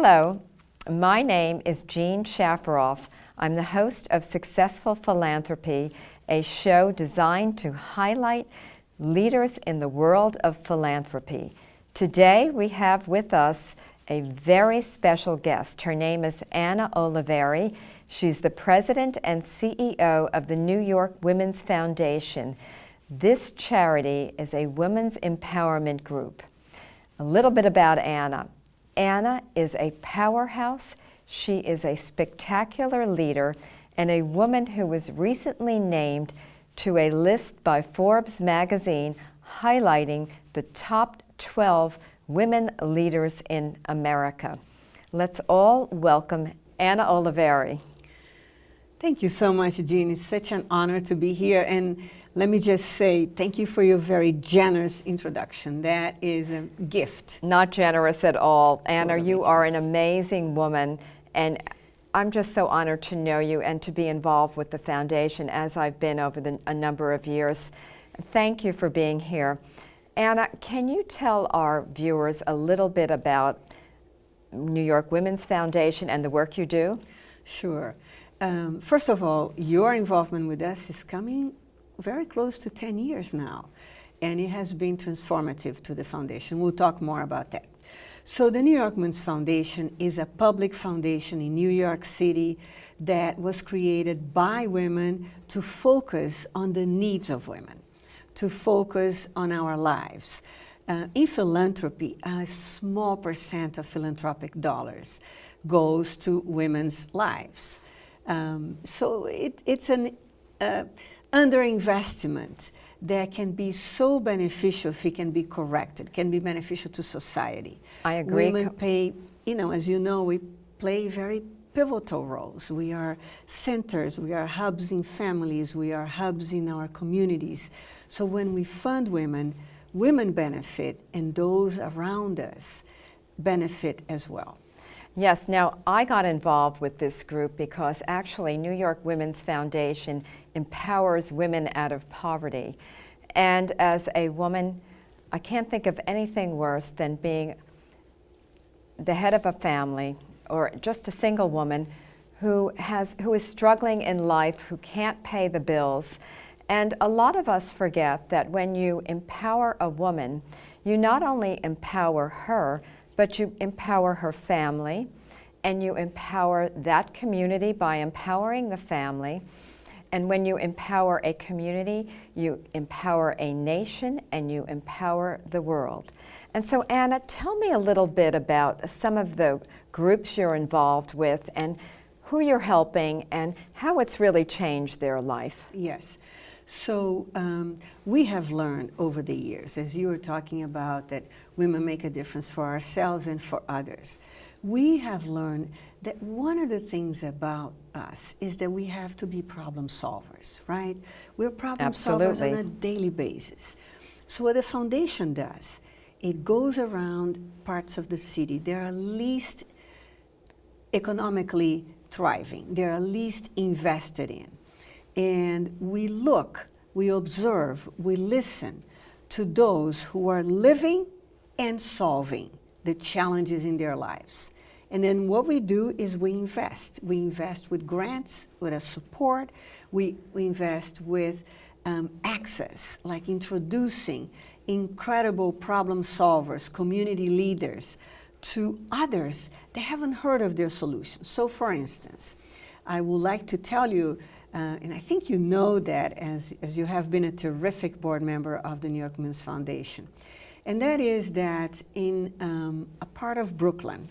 Hello, my name is Jean Shafiroff. I'm the host of Successful Philanthropy, a show designed to highlight leaders in the world of philanthropy. Today we have with us a very special guest. Her name is Anna Oliveira. She's the president and CEO of the New York Women's Foundation. This charity is a women's empowerment group. A little bit about Anna. Anna is a powerhouse. She is a spectacular leader and a woman who was recently named to a list by Forbes magazine highlighting the top 12 women leaders in America. Let's all welcome Anna Oliveira. Thank you so much, Jean. It's such an honor to be here. And let me just say thank you for your very generous introduction. That is a gift. Not generous at all. Anna, Totally you are an generous. amazing woman, and I'm just so honored to know you and to be involved with the foundation as I've been over a number of years. Thank you for being here. Anna, can you tell our viewers a little bit about New York Women's Foundation and the work you do? Sure. First of all, your involvement with us is coming very close to 10 years now, and it has been transformative to the foundation. We'll talk more about that. So the New York Women's Foundation is a public foundation in New York City that was created by women to focus on the needs of women, to focus on our lives. In philanthropy, a small percent of philanthropic dollars goes to women's lives. So it's an underinvestment that can be so beneficial if it can be corrected, can be beneficial to society. I agree. Women play, as you know, we play very pivotal roles. We are centers, we are hubs in families, we are hubs in our communities. So when we fund women, women benefit and those around us benefit as well. Yes, now I got involved with this group because actually New York Women's Foundation empowers women out of poverty. And as a woman, I can't think of anything worse than being the head of a family or just a single woman who is struggling in life, who can't pay the bills. And a lot of us forget that when you empower a woman, you not only empower her, but you empower her family, and you empower that community by empowering the family. And when you empower a community, you empower a nation, and you empower the world. And so, Anna, tell me a little bit about some of the groups you're involved with and who you're helping and how it's really changed their life. Yes. So we have learned over the years, as you were talking about, that women make a difference for ourselves and for others. We have learned that one of the things about us is that we have to be problem solvers, right? We're problem solvers on a daily basis. So what the foundation does, it goes around parts of the city that are least economically thriving, they're least invested in. And we look, we observe, we listen to those who are living and solving the challenges in their lives. And then what we do is we invest. We invest with grants, with a support. We invest with access, like introducing incredible problem solvers, community leaders, to others that haven't heard of their solutions. So for instance, I would like to tell you, and I think you know that as you have been a terrific board member of the New York Women's Foundation. And that is that in a part of Brooklyn,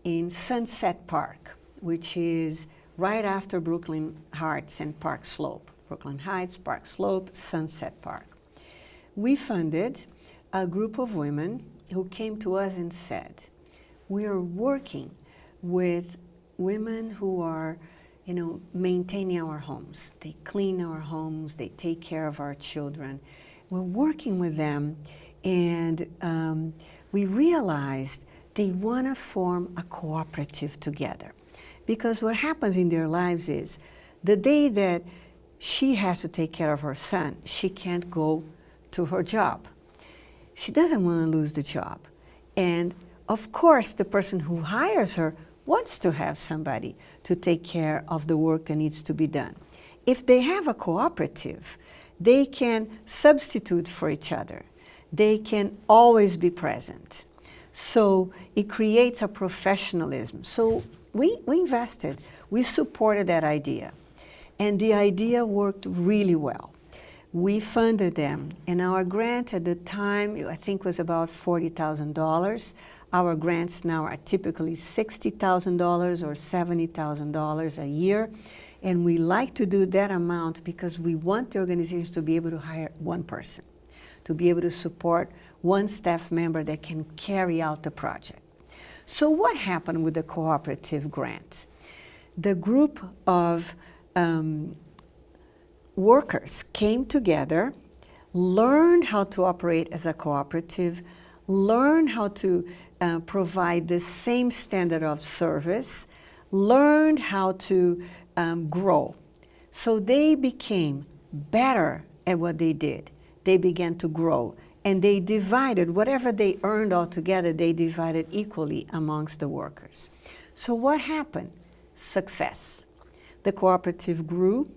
in Sunset Park, which is right after Brooklyn Heights and Park Slope. Brooklyn Heights, Park Slope, Sunset Park. We funded a group of women who came to us and said, we are working with women who are maintaining our homes. They clean our homes, they take care of our children. We're working with them, and we realized they want to form a cooperative together. Because what happens in their lives is, the day that she has to take care of her son, she can't go to her job. She doesn't want to lose the job. And Of course, the person who hires her wants to have somebody to take care of the work that needs to be done. If they have a cooperative, they can substitute for each other. They can always be present. So it creates a professionalism. So we invested, we supported that idea. And the idea worked really well. We funded them, and our grant at the time, I think, was about $40,000. Our grants now are typically $60,000 or $70,000 a year. And we like to do that amount because we want the organizations to be able to hire one person, to be able to support one staff member that can carry out the project. So what happened with the cooperative grants? The group of workers came together, learned how to operate as a cooperative, learned how to provide the same standard of service, learned how to grow. So they became better at what they did. They began to grow, and they divided whatever they earned altogether, they divided equally amongst the workers. So what happened? Success. The cooperative grew.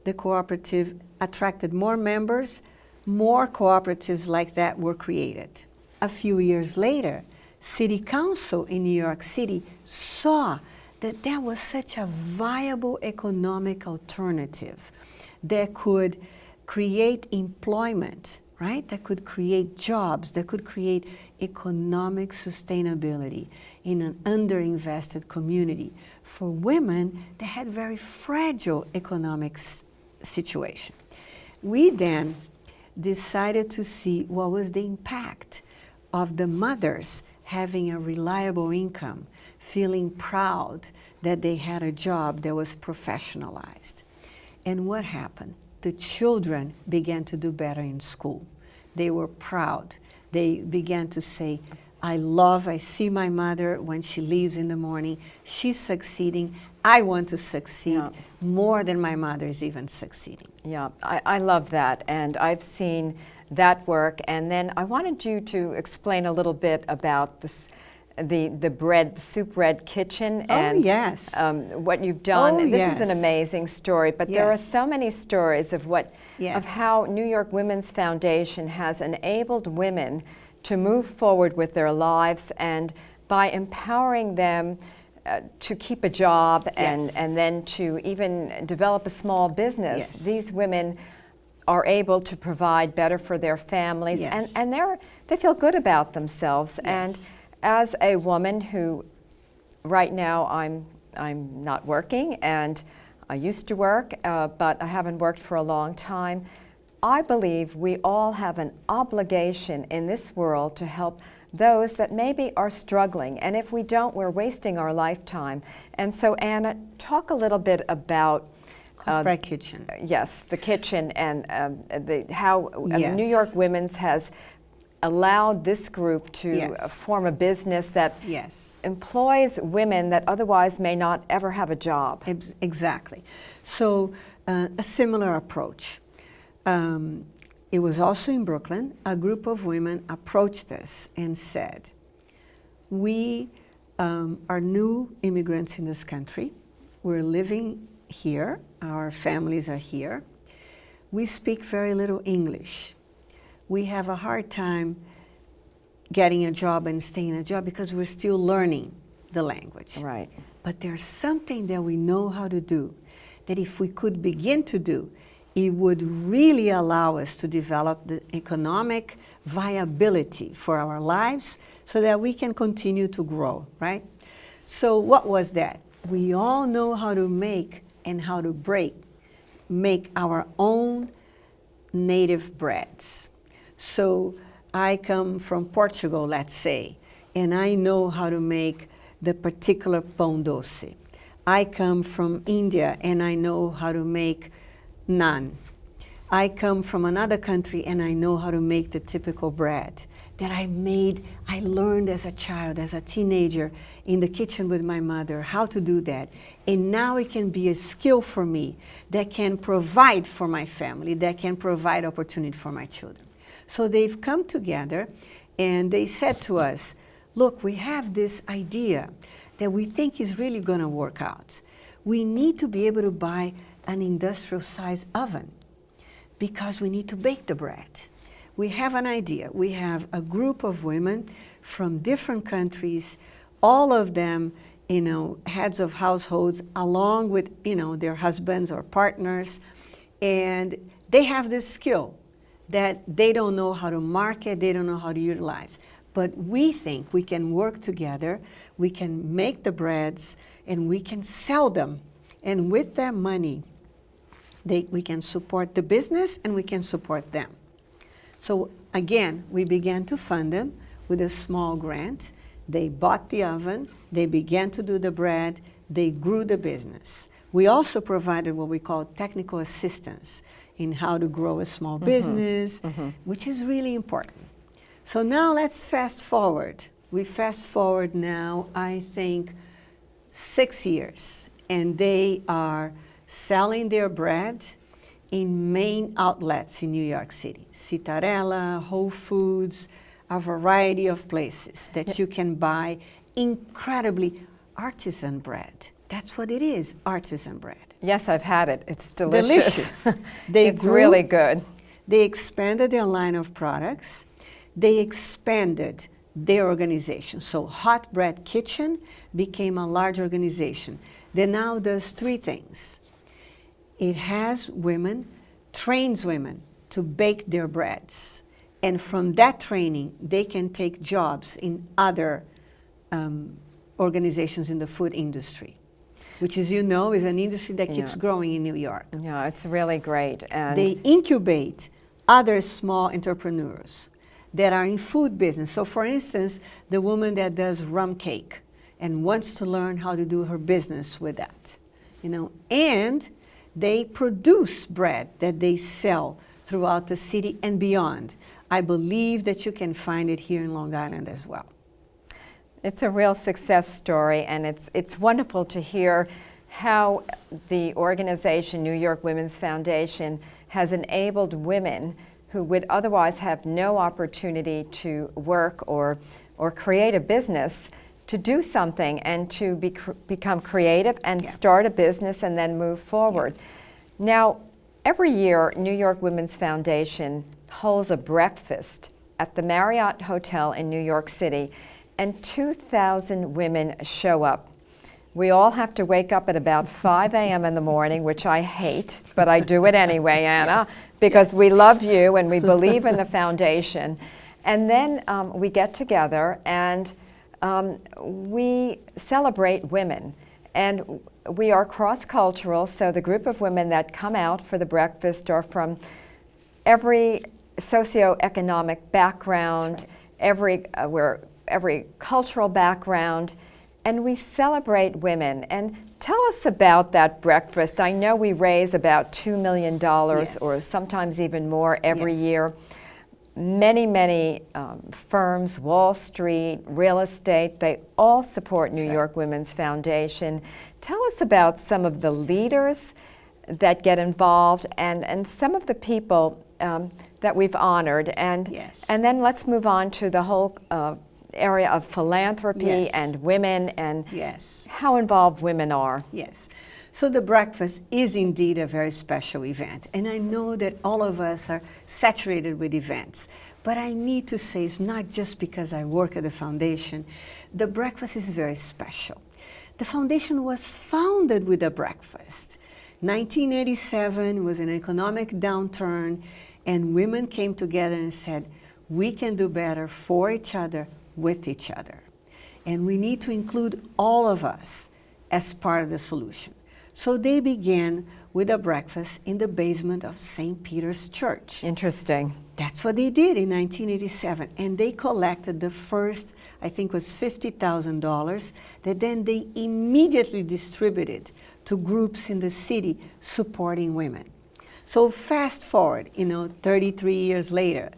The cooperative attracted more members. More cooperatives like that were created. A few years later, City Council in New York City saw that there was such a viable economic alternative that could create employment, right? That could create jobs, that could create economic sustainability in an underinvested community for women that had very fragile economic situation. We then decided to see what was the impact of the mothers having a reliable income, feeling proud that they had a job that was professionalized. And what happened? The children began to do better in school. They were proud. They began to say, I see my mother when she leaves in the morning. She's succeeding. I want to succeed more than my mother is even succeeding. Yeah, I love that. And I've seen that work. And then I wanted you to explain a little bit about this, the soup bread kitchen and what you've done. This is an amazing story, but there are so many stories of of how New York Women's Foundation has enabled women to move forward with their lives, and by empowering them to keep a job and then to even develop a small business, these women are able to provide better for their families, and they feel good about themselves. And as a woman who, right now, I'm not working, and I used to work, but I haven't worked for a long time. I believe we all have an obligation in this world to help those that maybe are struggling, and if we don't, we're wasting our lifetime. And so, Anna, talk a little bit about Bread Kitchen. Yes, the kitchen, and how New York Women's has allowed this group to form a business that employs women that otherwise may not ever have a job. Exactly. So a similar approach. It was also in Brooklyn. A group of women approached us and said, we are new immigrants in this country. We're living here. Our families are here. We speak very little English. We have a hard time getting a job and staying in a job because we're still learning the language. Right. But there's something that we know how to do, that if we could begin to do, it would really allow us to develop the economic viability for our lives so that we can continue to grow, right? So what was that? We all know how to make and how to make our own native breads. So I come from Portugal, let's say, and I know how to make the particular pão doce. I come from India and I know how to make naan. I come from another country and I know how to make the typical bread that I learned as a child, as a teenager, in the kitchen with my mother, how to do that. And now it can be a skill for me that can provide for my family, that can provide opportunity for my children. So they've come together and they said to us, look, we have this idea that we think is really going to work out. We need to be able to buy an industrial size oven because we need to bake the bread. We have an idea. We have a group of women from different countries, all of them, heads of households, along with, their husbands or partners, and they have this skill that they don't know how to market, they don't know how to utilize. But we think we can work together, we can make the breads, and we can sell them. And with that money, we can support the business and we can support them. So again, we began to fund them with a small grant. They bought the oven, they began to do the bread, they grew the business. We also provided what we call technical assistance in how to grow a small business, which is really important. So now let's fast forward. We fast forward now, I think, 6 years, and they are selling their bread in main outlets in New York City. Citarella, Whole Foods, a variety of places that you can buy incredibly artisan bread. That's what it is, artisan bread. Yes, I've had it. It's delicious. It's grew, really good. They expanded their line of products. They expanded their organization. So Hot Bread Kitchen became a large organization that now does 3 things. It has women, trains women to bake their breads. And from that training, they can take jobs in other organizations in the food industry, which, as you know, is an industry that keeps growing in New York. Yeah, it's really great. And they incubate other small entrepreneurs that are in food business. So for instance, the woman that does rum cake and wants to learn how to do her business with that, and they produce bread that they sell throughout the city and beyond. I believe that you can find it here in Long Island as well. It's a real success story, and it's wonderful to hear how the organization, New York Women's Foundation, has enabled women who would otherwise have no opportunity to work or create a business to do something and to become creative and start a business and then move forward. Yes. Now, every year, New York Women's Foundation holds a breakfast at the Marriott Hotel in New York City, and 2,000 women show up. We all have to wake up at about 5 a.m. in the morning, which I hate, but I do it anyway, Anna, because we love you and we believe in the foundation. And then we get together and we celebrate women. And we are cross-cultural, so the group of women that come out for the breakfast are from every socioeconomic background, every cultural background, and we celebrate women. And tell us about that breakfast. I know we raise about $2 million or sometimes even more every year. Many firms, Wall Street, real estate, they all support New York Women's Foundation. Tell us about some of the leaders that get involved and some of the people that we've honored. And then let's move on to the whole area of philanthropy and women and how involved women are. Yes. So the breakfast is indeed a very special event. And I know that all of us are saturated with events. But I need to say it's not just because I work at the foundation. The breakfast is very special. The foundation was founded with a breakfast. 1987 was an economic downturn, and women came together and said, we can do better for each other, with each other. And we need to include all of us as part of the solution. So they began with a breakfast in the basement of St. Peter's Church. Interesting. That's what they did in 1987. And they collected the first, I think was $50,000, that then they immediately distributed to groups in the city supporting women. So fast forward, 33 years later,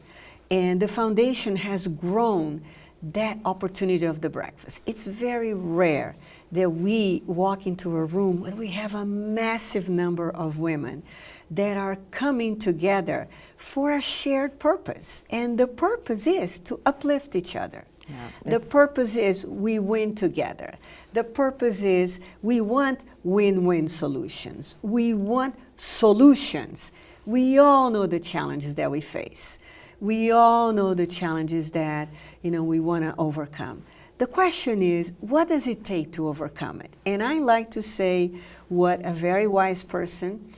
and the foundation has grown that opportunity of the breakfast. It's very rare that we walk into a room where we have a massive number of women that are coming together for a shared purpose. And the purpose is to uplift each other. Yeah, The purpose is we win together. The purpose is we want win-win solutions. We want solutions. We all know the challenges that we face. We all know the challenges that we want to overcome. The question is, what does it take to overcome it? And I like to say what a very wise person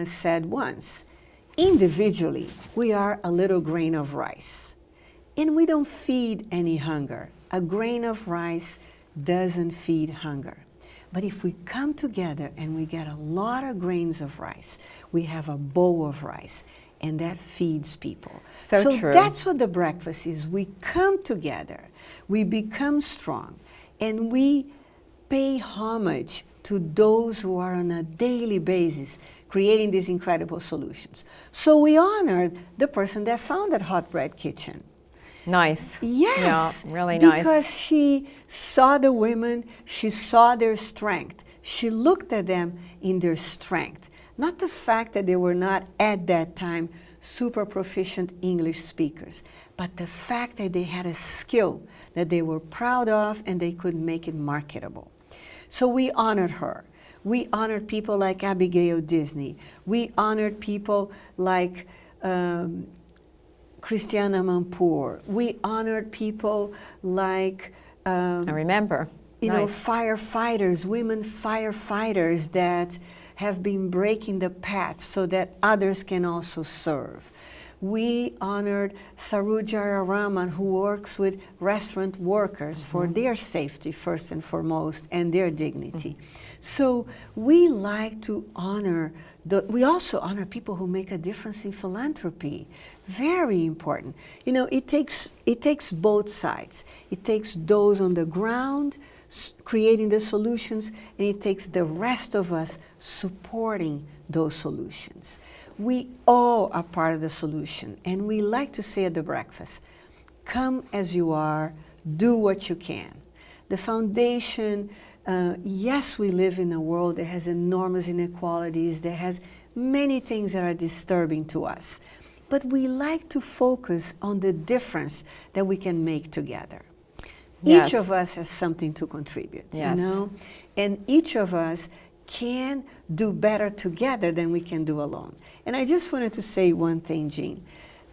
said once. Individually, we are a little grain of rice, and we don't feed any hunger. A grain of rice doesn't feed hunger. But if we come together and we get a lot of grains of rice, we have a bowl of rice, and that feeds people. So true. That's what the breakfast is. We come together, we become strong, and we pay homage to those who are on a daily basis creating these incredible solutions. So we honored the person that founded Hot Bread Kitchen. Nice. Yes. Yeah, really nice. Because she saw the women, she saw their strength. She looked at them in their strength. Not the fact that they were not at that time super proficient English speakers, but the fact that they had a skill that they were proud of and they could make it marketable. So we honored her. We honored people like Abigail Disney. We honored people like Christiana Mampour. We honored people like I remember. Firefighters, women firefighters that have been breaking the path so that others can also serve. We honored Saru Jayaraman, who works with restaurant workers for their safety first and foremost and their dignity. So we like to honor, we also honor people who make a difference in philanthropy. Very important. It takes both sides. It takes those on the ground creating the solutions, and it takes the rest of us supporting those solutions. We all are part of the solution, and we like to say at the breakfast, come as you are, do what you can. The foundation, yes, we live in a world that has enormous inequalities, that has many things that are disturbing to us, but we like to focus on the difference that we can make together. Yes. Each of us has something to contribute, yes. And each of us can do better together than we can do alone. And I just wanted to say one thing, Jean.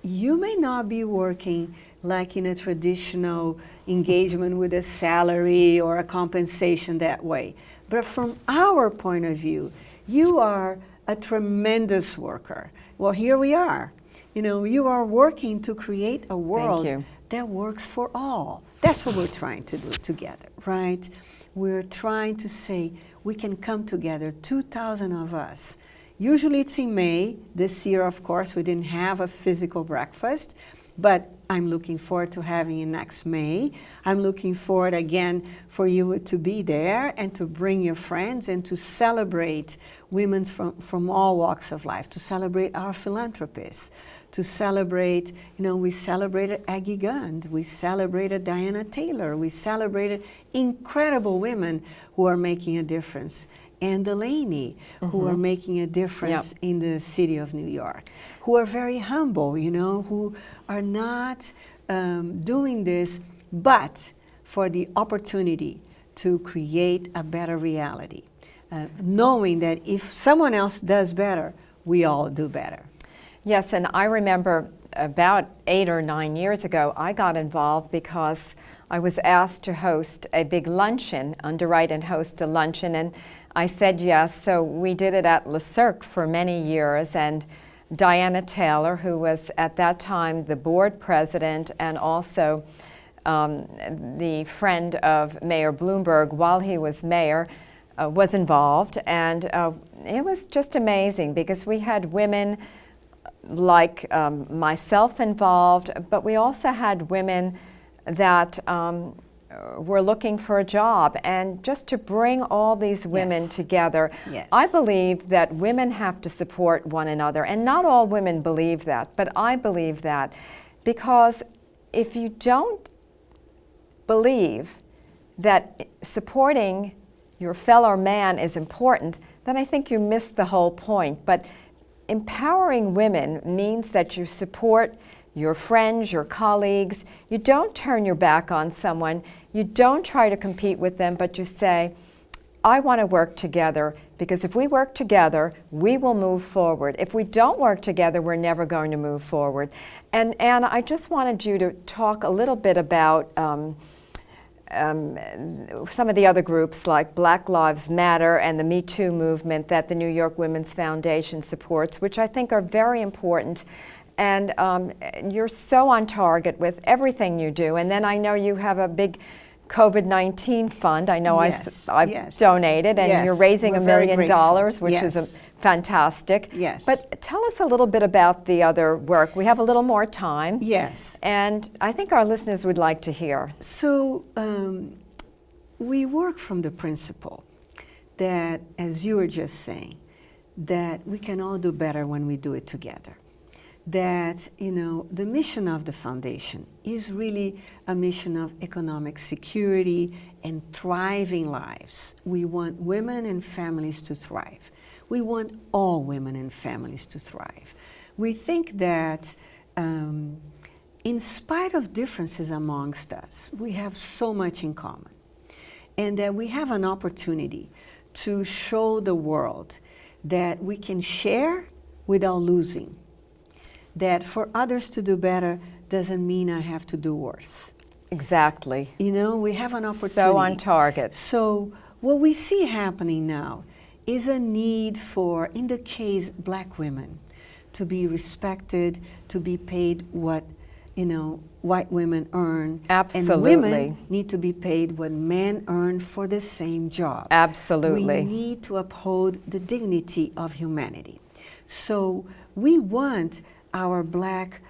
You may not be working like in a traditional engagement with a salary or a compensation that way, but from our point of view, you are a tremendous worker. Well, here we are. You are working to create a world that works for all. That's what we're trying to do together, right? We're trying to say we can come together, 2,000 of us. Usually it's in May. This year, of course, we didn't have a physical breakfast, but I'm looking forward to having it next May. I'm looking forward again for you to be there and to bring your friends and to celebrate women from all walks of life, to celebrate our philanthropists, to celebrate, we celebrated Aggie Gund, we celebrated Diana Taylor, we celebrated incredible women who are making a difference. And Delaney, who are making a difference in the city of New York, who are very humble, who are not doing this, but for the opportunity to create a better reality, knowing that if someone else does better, we all do better. Yes, and I remember about 8 or 9 years ago, I got involved because I was asked to host a big luncheon, underwrite and host a luncheon, and I said yes, so we did it at Le Cirque for many years, and Diana Taylor, who was at that time the board president and also the friend of Mayor Bloomberg while he was mayor, was involved, and it was just amazing because we had women like myself involved, but we also had women that were looking for a job, and just to bring all these women together. Yes. I believe that women have to support one another, and not all women believe that, but I believe that, because if you don't believe that supporting your fellow man is important, then I think you miss the whole point. But empowering women means that you support your friends, your colleagues. You don't turn your back on someone. You don't try to compete with them, but you say, I want to work together, because if we work together, we will move forward. If we don't work together, we're never going to move forward. And Anna, I just wanted you to talk a little bit about some of the other groups like Black Lives Matter and the Me Too movement that the New York Women's Foundation supports, which I think are very important. And you're so on target with everything you do. And then I know you have a big COVID-19 fund. I know Yes, I've yes. donated, and Yes, you're raising we're $1 very million, grateful. which is Yes. fantastic. Yes. But tell us a little bit about the other work. We have a little more time. Yes. And I think our listeners would like to hear. So we work from the principle that, as you were just saying, that we can all do better when we do it together. That, the mission of the foundation is really a mission of economic security and thriving lives. We want women and families to thrive. We want all women and families to thrive. We think that in spite of differences amongst us, we have so much in common, and that we have an opportunity to show the world that we can share without losing. That for others to do better doesn't mean I have to do worse. Exactly. We have an opportunity. So on target. So what we see happening now is a need for, in the case, Black women, to be respected, to be paid what, white women earn. Absolutely. And women need to be paid what men earn for the same job. Absolutely. We need to uphold the dignity of humanity. So we want our Black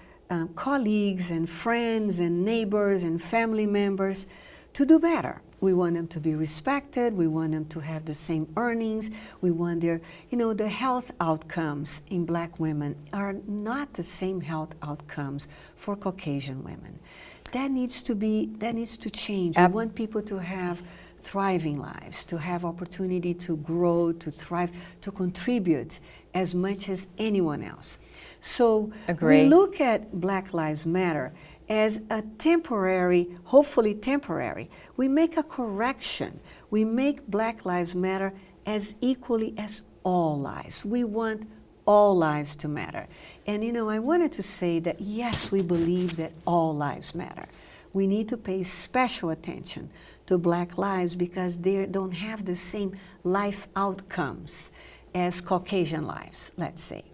colleagues and friends and neighbors and family members to do better. We want them to be respected. We want them to have the same earnings. We want their, the health outcomes in Black women are not the same health outcomes for Caucasian women. That needs to change. We want people to have thriving lives, to have opportunity to grow, to thrive, to contribute as much as anyone else. So Agree. We look at Black Lives Matter as a temporary, hopefully temporary. We make a correction. We make Black Lives Matter as equally as all lives. We want all lives to matter. And I wanted to say that yes, we believe that all lives matter. We need to pay special attention to Black lives because they don't have the same life outcomes as Caucasian lives, let's say.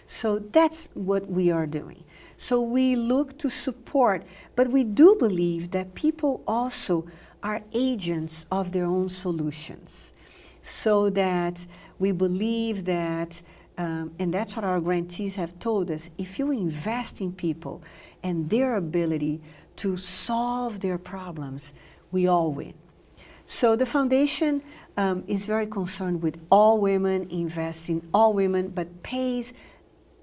So that's what we are doing. So we look to support, but we do believe that people also are agents of their own solutions. So that we believe that, and that's what our grantees have told us, if you invest in people and their ability to solve their problems, we all win. So the foundation is very concerned with all women, invests in all women, but pays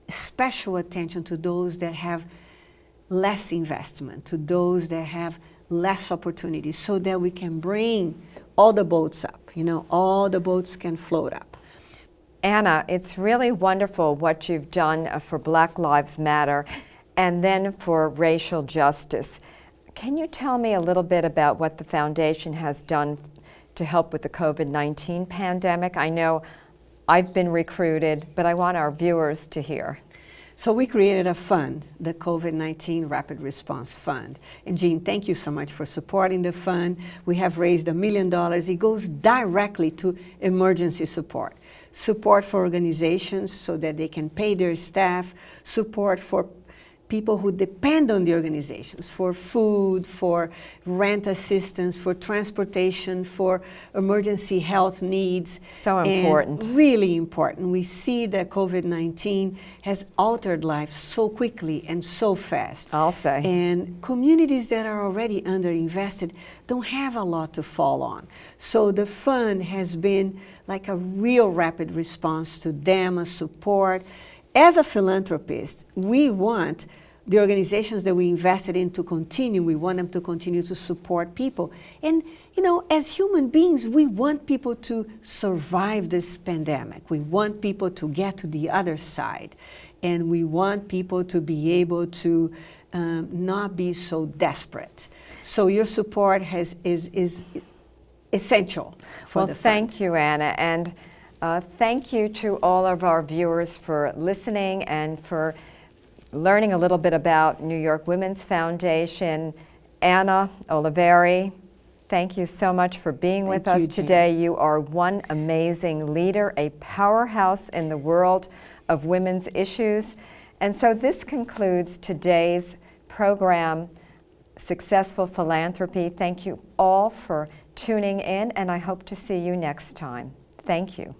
special attention to those that have less investment, to those that have less opportunities, so that we can bring all the boats up, all the boats can float up. Anna, it's really wonderful what you've done for Black Lives Matter and then for racial justice. Can you tell me a little bit about what the foundation has done to help with the COVID-19 pandemic? I know I've been recruited, but I want our viewers to hear. So we created a fund, the COVID-19 Rapid Response Fund. And Jean, thank you so much for supporting the fund. We have raised $1 million. It goes directly to emergency support. Support for organizations so that they can pay their staff, support for people who depend on the organizations for food, for rent assistance, for transportation, for emergency health needs. So important. And really important. We see that COVID-19 has altered life so quickly and so fast. I'll say. And communities that are already underinvested don't have a lot to fall on. So the fund has been like a real rapid response to them, a support. As a philanthropist, we want the organizations that we invested in to continue. We want them to continue to support people. And, as human beings, we want people to survive this pandemic. We want people to get to the other side. And we want people to be able to not be so desperate. So your support is essential for Well, the fund. thank you, Anna, and thank you to all of our viewers for listening and for learning a little bit about New York Women's Foundation. Anna Oliveira, thank you so much for being with us today. You are one amazing leader, a powerhouse in the world of women's issues. And so this concludes today's program, Successful Philanthropy. Thank you all for tuning in, and I hope to see you next time. Thank you.